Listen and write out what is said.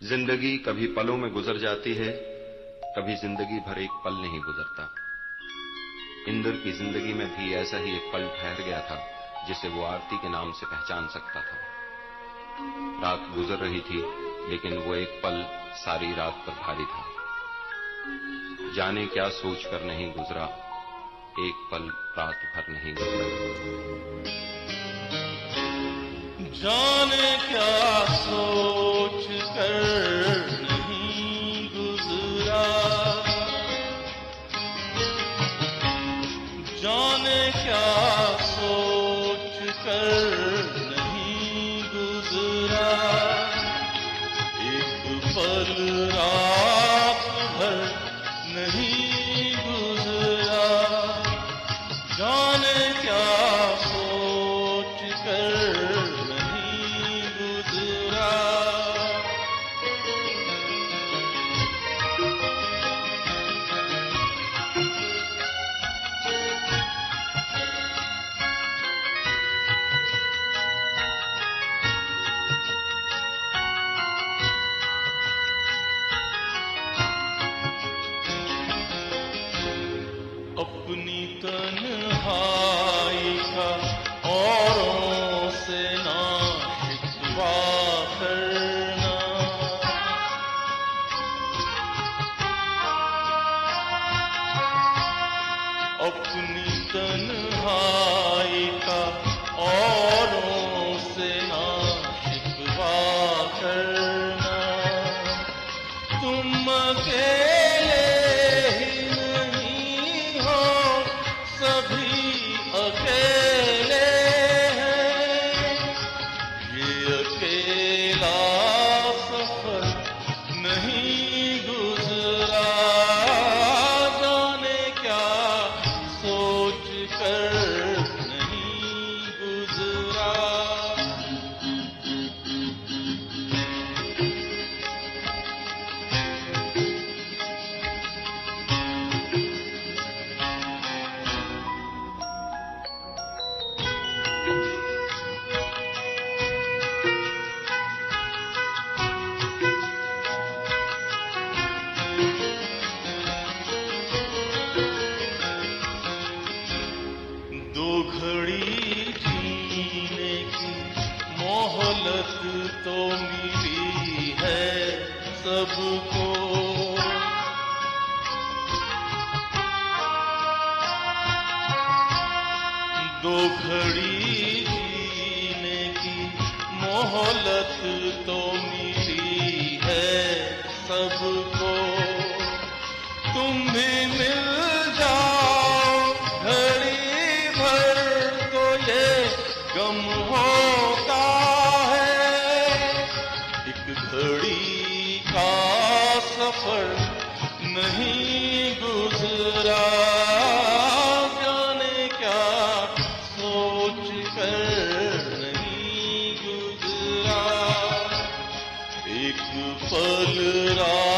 जिंदगी कभी पलों में गुजर जाती है, कभी जिंदगी भर एक पल नहीं गुजरता। इंद्र की जिंदगी में भी ऐसा ही एक पल ठहर गया था जिसे वो आरती के नाम से पहचान सकता था। रात गुजर रही थी, लेकिन वो एक पल सारी रात पर भारी था। जाने क्या सोच कर नहीं गुजरा, एक पल रात भर नहीं गुजरा। जाने क्या सोच कर नहीं गुजरा, जाने क्या सोच कर नहीं गुजरा। एक पल रात भर नहीं गुजरा, जाने क्या सोच कर नहीं गुजरा। अपनी तन्हाई का औरों से ना शिकवा करना, अपनी तन्हाई का औरों से ना शिकवा करना। तुम अकेले ही नहीं हो, सभी अकेले हैं। ये अकेला सफर नहीं गुजरा, जाने क्या सोच कर नहीं गुजरा। दो घड़ी जीने की मोहलत तो मिली है सबको, दो घड़ी जीने की मोहलत तो मिली है सबको। तुम भी मिल जाओ घड़ी भर तो ये गम होता है। एक घड़ी का सफर नहीं गुजरा, जाने क्या सोच कर नहीं गुजरा। एक पल रात